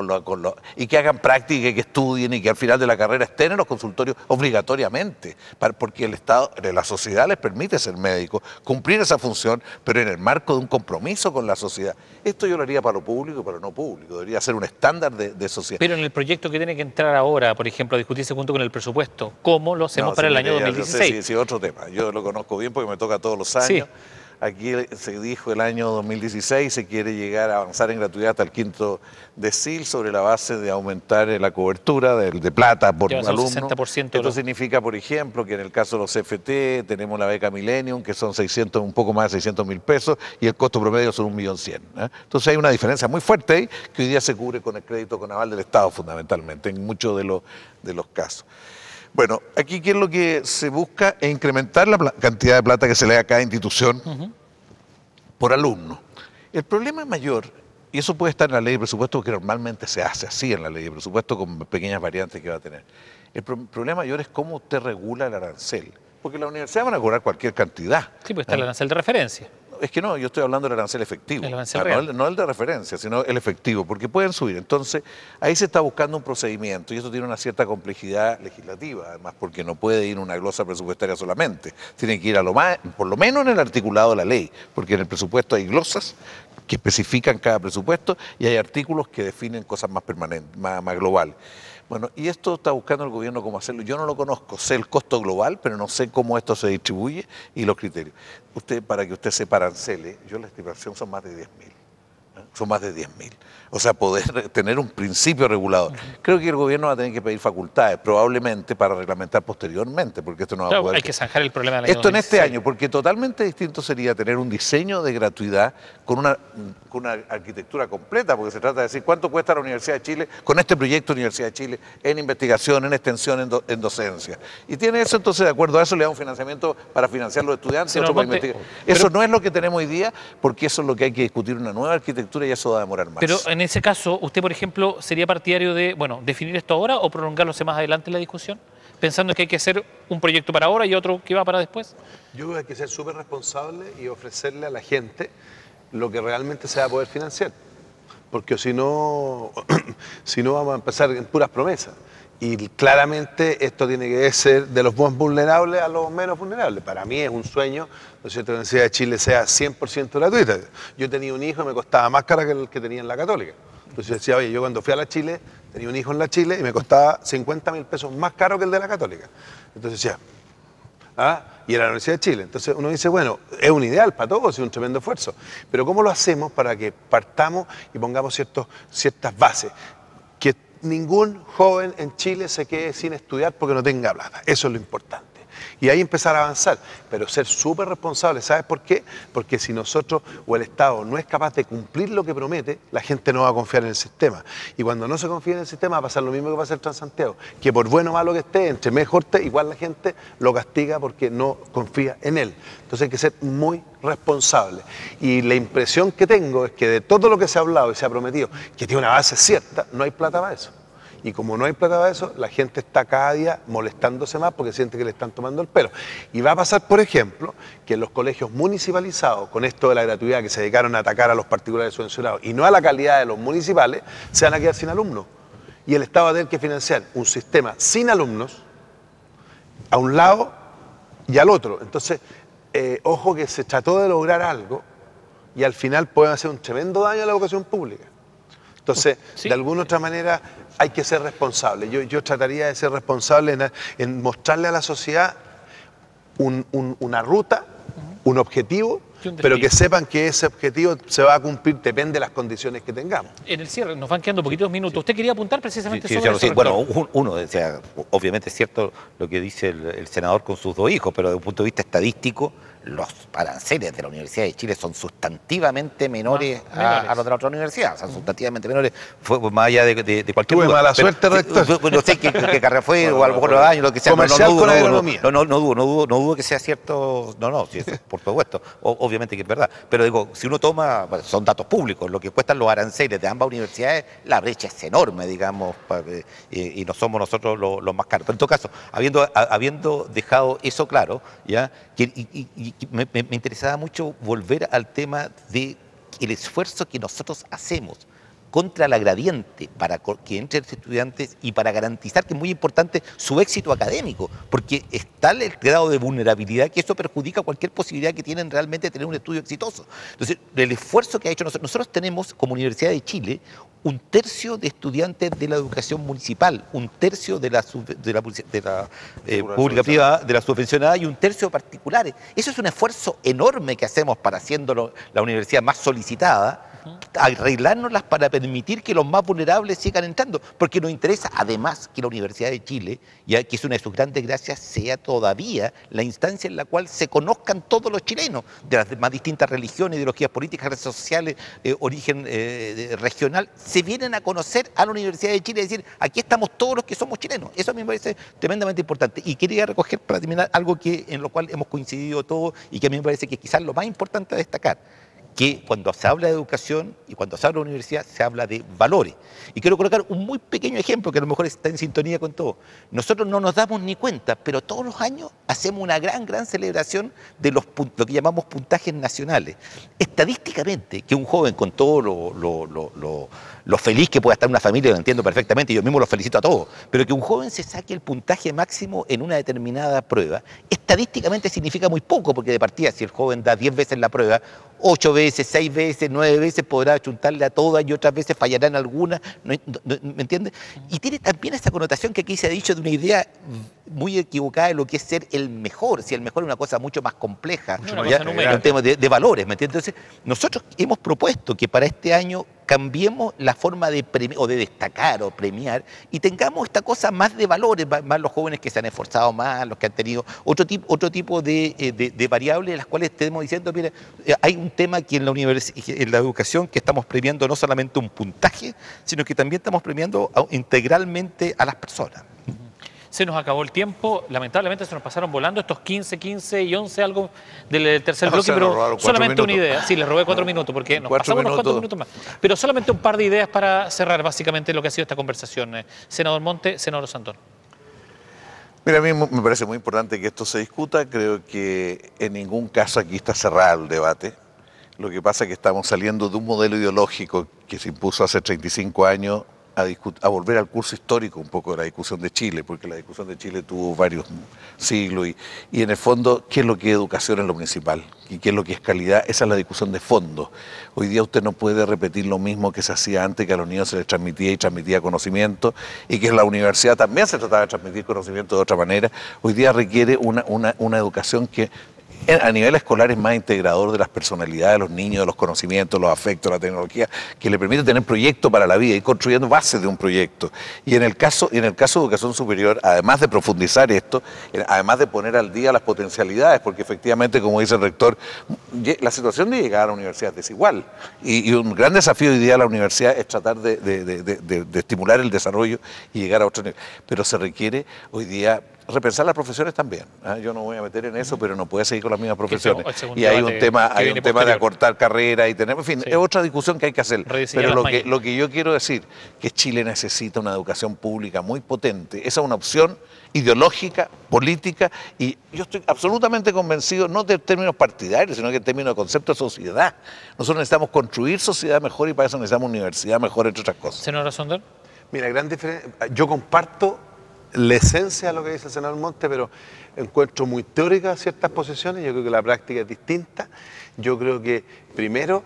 y que hagan práctica y que estudien y que al final de la carrera estén en los consultorios obligatoriamente, porque el Estado, la sociedad les permite ser médicos, cumplir esa función, pero en el marco de un compromiso con la sociedad. Esto yo lo haría para lo público y para lo no público, debería ser un estándar de sociedad. Pero en el proyecto que tiene que entrar ahora, por ejemplo, a discutirse junto con el presupuesto, ¿cómo lo hacemos para el año 2016? Sí, otro tema. Yo lo conozco bien porque me toca todos los años. Sí. Aquí se dijo el año 2016 se quiere llegar a avanzar en gratuidad hasta el quinto decil sobre la base de aumentar la cobertura de plata por alumno. 60%. Esto significa, por ejemplo, que en el caso de los CFT tenemos la beca Millennium, que son un poco más de 600.000 pesos, y el costo promedio son 1.100.000. Entonces hay una diferencia muy fuerte ahí, que hoy día se cubre con el crédito con aval del Estado fundamentalmente, en muchos de los casos. Bueno, aquí ¿qué es lo que se busca? Es incrementar la cantidad de plata que se le da a cada institución por alumno. El problema mayor Y eso puede estar en la ley de presupuesto, porque normalmente se hace así en la ley de presupuesto, con pequeñas variantes que va a tener. El problema mayor es cómo usted regula el arancel. Porque la universidad van a cobrar cualquier cantidad. Sí, pues está el arancel de referencia. Es que no, yo estoy hablando del arancel efectivo. El arancel real. No el de referencia, sino el efectivo, porque pueden subir. Entonces, ahí se está buscando un procedimiento y eso tiene una cierta complejidad legislativa, además, porque no puede ir una glosa presupuestaria solamente. Tiene que ir a lo más, por lo menos en el articulado de la ley, porque en el presupuesto hay glosas que especifican cada presupuesto y hay artículos que definen cosas más permanentes, más globales. Bueno, y esto está buscando el gobierno cómo hacerlo. Yo no lo conozco, sé el costo global, pero no sé cómo esto se distribuye y los criterios. Para que usted sepa aranceles, la estimación son más de 10.000. Son más de 10.000. O sea, poder tener un principio regulador. Creo que el gobierno va a tener que pedir facultades, probablemente para reglamentar posteriormente, porque esto no va a poder... Hay que zanjar el problema del año Esto en este 2016. año, porque totalmente distinto sería tener un diseño de gratuidad con una arquitectura completa, porque se trata de decir cuánto cuesta la Universidad de Chile con este proyecto de Universidad de Chile en investigación, en extensión, en docencia. Y tiene eso, entonces, de acuerdo a eso, le da un financiamiento para financiar los estudiantes, otro para investigar. Eso no es lo que tenemos hoy día, porque eso es lo que hay que discutir, una nueva arquitectura, y eso va a demorar más. Pero en ese caso, usted, por ejemplo, ¿sería partidario de, definir esto ahora o prolongarlo más adelante en la discusión? Pensando que hay que hacer un proyecto para ahora y otro que va para después. Yo creo que hay que ser súper responsable y ofrecerle a la gente lo que realmente se va a poder financiar. Porque si no vamos a empezar en puras promesas. Y claramente esto tiene que ser de los más vulnerables a los menos vulnerables. Para mí es un sueño, ¿no es cierto?, que la Universidad de Chile sea 100% gratuita. Yo tenía un hijo y me costaba más cara que el que tenía en la Católica. Entonces yo decía, oye, yo cuando fui a la Chile, tenía un hijo en la Chile y me costaba 50.000 pesos más caro que el de la Católica. Entonces decía, y era la Universidad de Chile. Entonces uno dice, bueno, es un ideal para todos, es un tremendo esfuerzo. Pero ¿cómo lo hacemos para que partamos y pongamos ciertas bases? Que ningún joven en Chile se quede sin estudiar porque no tenga plata. Eso es lo importante. Y ahí empezar a avanzar, pero ser súper responsable. ¿Sabes por qué? Porque si nosotros o el Estado no es capaz de cumplir lo que promete, la gente no va a confiar en el sistema. Y cuando no se confía en el sistema va a pasar lo mismo que pasa en Transantiago, que por bueno o malo que esté, entre mejor esté, igual la gente lo castiga porque no confía en él. Entonces hay que ser muy responsable. Y la impresión que tengo es que de todo lo que se ha hablado y se ha prometido, que tiene una base cierta, no hay plata para eso. Y como no hay plata para eso, la gente está cada día molestándose más porque siente que le están tomando el pelo. Y va a pasar, por ejemplo, que en los colegios municipalizados, con esto de la gratuidad que se dedicaron a atacar a los particulares subvencionados y no a la calidad de los municipales, se van a quedar sin alumnos. Y el Estado va a tener que financiar un sistema sin alumnos a un lado y al otro. Entonces, ojo que se trató de lograr algo y al final pueden hacer un tremendo daño a la educación pública. Entonces, sí, de alguna otra manera hay que ser responsable. Yo trataría de ser responsable en mostrarle a la sociedad una ruta, un objetivo, pero que sepan que ese objetivo se va a cumplir, depende de las condiciones que tengamos. En el cierre, nos van quedando poquitos minutos. ¿Usted quería apuntar precisamente sobre eso? Sí, bueno, o sea, obviamente es cierto lo que dice el senador con sus dos hijos, pero desde un punto de vista estadístico, los aranceles de la Universidad de Chile son sustantivamente menores a los de la otra universidad, son sustantivamente menores, fue más allá de cualquier... Tuve mala suerte, rector. No sé qué carrera fue, o a lo mejor los años, lo que sea. Comercial con agronomía. No dudo que sea cierto, sí, por supuesto, obviamente que es verdad, pero digo, si uno toma, bueno, son datos públicos, lo que cuestan los aranceles de ambas universidades, la brecha es enorme, digamos, y no somos nosotros los más caros. Pero en todo caso, habiendo dejado eso claro, ya, me interesaba mucho volver al tema del esfuerzo que nosotros hacemos contra la gradiente para que entren estudiantes y para garantizar, que es muy importante, su éxito académico, porque es tal el grado de vulnerabilidad que eso perjudica cualquier posibilidad que tienen realmente de tener un estudio exitoso. Entonces, el esfuerzo que ha hecho nosotros tenemos como Universidad de Chile 1/3 de estudiantes de la educación municipal, 1/3 de la pública privada, de la subvencionada, y 1/3 de particulares. Eso es un esfuerzo enorme que hacemos para haciéndolo la universidad más solicitada, arreglárnoslas para permitir que los más vulnerables sigan entrando, porque nos interesa además que la Universidad de Chile, ya que es una de sus grandes gracias, sea todavía la instancia en la cual se conozcan todos los chilenos, de las más distintas religiones, ideologías políticas, redes sociales, origen regional, se vienen a conocer a la Universidad de Chile y decir, aquí estamos todos los que somos chilenos. Eso a mí me parece tremendamente importante. Y quería recoger para terminar algo en lo cual hemos coincidido todos y que a mí me parece que quizás lo más importante a destacar. que cuando se habla de educación y cuando se habla de universidad se habla de valores. Y quiero colocar un muy pequeño ejemplo que a lo mejor está en sintonía con todo. Nosotros no nos damos ni cuenta, pero todos los años hacemos una gran celebración de lo que llamamos puntajes nacionales. Estadísticamente, que un joven con todo lo feliz que pueda estar una familia, lo entiendo perfectamente, y yo mismo los felicito a todos, pero que un joven se saque el puntaje máximo en una determinada prueba, estadísticamente significa muy poco, porque de partida si el joven da 10 veces la prueba, 8 veces, 6 veces, 9 veces podrá achuntarle a todas y otras veces fallará en algunas, ¿me entiendes? Y tiene también esa connotación que aquí se ha dicho de una idea muy equivocada de lo que es ser el mejor, si el mejor es una cosa mucho más compleja, en temas de valores, ¿me entiendes? Entonces, nosotros hemos propuesto que para este año cambiemos la forma de premiar, o de destacar o premiar, y tengamos esta cosa más de valores, más los jóvenes que se han esforzado más, los que han tenido otro tipo de variables, las cuales estemos diciendo, mira, hay un tema que en la educación que estamos premiando no solamente un puntaje, sino que también estamos premiando integralmente a las personas. Se nos acabó el tiempo, lamentablemente se nos pasaron volando estos 15, 15 y 11 algo del tercer bloque, pero solamente una idea. Sí, les robé 4 minutos porque nos pasamos unos 4 minutos más. Pero solamente un par de ideas para cerrar básicamente lo que ha sido esta conversación. Senador Monte, senador Santón. Mira, a mí me parece muy importante que esto se discuta. Creo que en ningún caso aquí está cerrado el debate. Lo que pasa es que estamos saliendo de un modelo ideológico que se impuso hace 35 años a volver al curso histórico un poco de la discusión de Chile, porque la discusión de Chile tuvo varios siglos y en el fondo, ¿qué es lo que es educación en lo principal? ¿Y qué es lo que es calidad? Esa es la discusión de fondo. Hoy día usted no puede repetir lo mismo que se hacía antes, que a los niños se les transmitía conocimiento, y que en la universidad también se trataba de transmitir conocimiento de otra manera. Hoy día requiere una educación que a nivel escolar es más integrador de las personalidades de los niños, de los conocimientos, los afectos, la tecnología, que le permite tener proyectos para la vida y construyendo bases de un proyecto. Y en el caso de educación superior, además de profundizar esto, además de poner al día las potencialidades, porque efectivamente, como dice el rector, la situación de llegar a la universidad es desigual. Y un gran desafío hoy día de la universidad es tratar de estimular el desarrollo y llegar a otro nivel. Pero se requiere hoy día repensar las profesiones también. Yo no voy a meter en eso, pero no puede seguir con las mismas profesiones. Y hay un tema de acortar carreras y tener, en fin, es otra discusión que hay que hacer. Pero lo que yo quiero decir, que Chile necesita una educación pública muy potente. Esa es una opción ideológica, política, y yo estoy absolutamente convencido, no de términos partidarios, sino que en términos de concepto de sociedad. Nosotros necesitamos construir sociedad mejor y para eso necesitamos universidad mejor, entre otras cosas. Senador Sonder. Mira, gran diferencia. Yo comparto la esencia de lo que dice el senador Monte, pero encuentro muy teóricas ciertas posiciones. Yo creo que la práctica es distinta. Yo creo que, primero,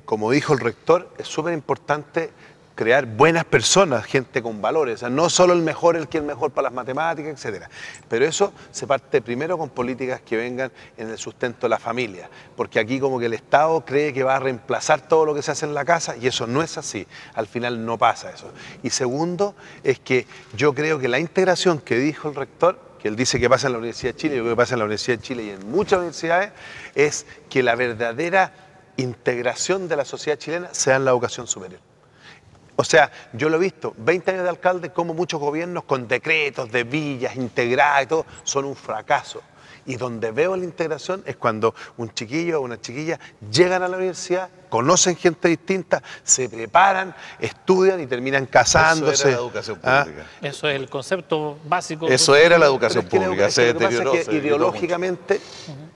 como dijo el rector, es súper importante crear buenas personas, gente con valores, o sea, no solo el que es mejor para las matemáticas, etcétera. Pero eso se parte primero con políticas que vengan en el sustento de la familia, porque aquí como que el Estado cree que va a reemplazar todo lo que se hace en la casa y eso no es así, al final no pasa eso. Y segundo, es que yo creo que la integración que dijo el rector, que él dice que pasa en la Universidad de Chile, yo creo que pasa en la Universidad de Chile y en muchas universidades, es que la verdadera integración de la sociedad chilena sea en la educación superior. O sea, yo lo he visto, 20 años de alcalde, como muchos gobiernos con decretos de villas integradas y todo, son un fracaso. Y donde veo la integración es cuando un chiquillo o una chiquilla llegan a la universidad, conocen gente distinta, se preparan, estudian y terminan casándose. Eso era la educación pública. Eso es el concepto básico. Eso era la educación pública, se deterioró.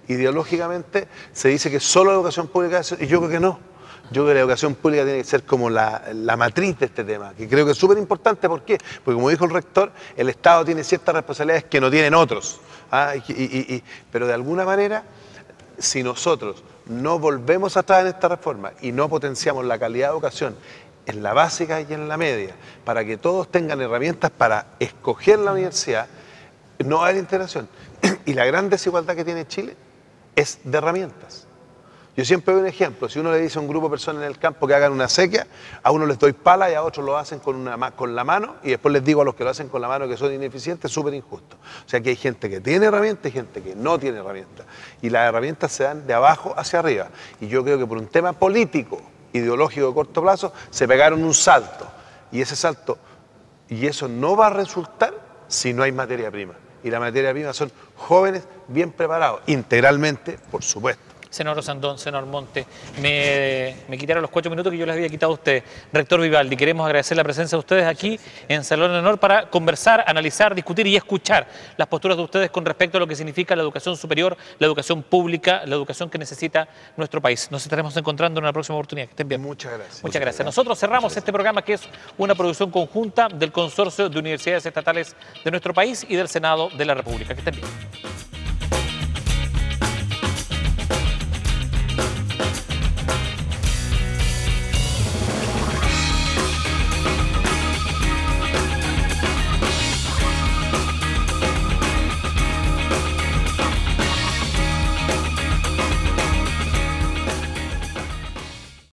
Ideológicamente se dice que solo la educación pública es, y yo creo que no. Yo creo que la educación pública tiene que ser como la matriz de este tema, que creo que es súper importante. ¿Por qué? Porque como dijo el rector, el Estado tiene ciertas responsabilidades que no tienen otros. Pero de alguna manera, si nosotros no volvemos atrás en esta reforma y no potenciamos la calidad de educación en la básica y en la media, para que todos tengan herramientas para escoger la universidad, no va a haber integración. Y la gran desigualdad que tiene Chile es de herramientas. Yo siempre doy un ejemplo, si uno le dice a un grupo de personas en el campo que hagan una sequía, a uno les doy pala y a otros lo hacen con la mano, y después les digo a los que lo hacen con la mano que son ineficientes, súper injusto. O sea que hay gente que tiene herramientas y gente que no tiene herramientas. Y las herramientas se dan de abajo hacia arriba. Y yo creo que por un tema político, ideológico de corto plazo, se pegaron un salto. Y ese salto, y eso no va a resultar si no hay materia prima. Y la materia prima son jóvenes bien preparados, integralmente, por supuesto. Senador Sandón, senador Monte, me quitaron los 4 minutos que yo les había quitado a ustedes. Rector Vivaldi, queremos agradecer la presencia de ustedes aquí en Salón de Honor para conversar, analizar, discutir y escuchar las posturas de ustedes con respecto a lo que significa la educación superior, la educación pública, la educación que necesita nuestro país. Nos estaremos encontrando en una próxima oportunidad. Que estén bien. Muchas gracias. Muchas gracias. Nosotros cerramos este programa, que es una producción conjunta del Consorcio de Universidades Estatales de nuestro país y del Senado de la República. Que estén bien.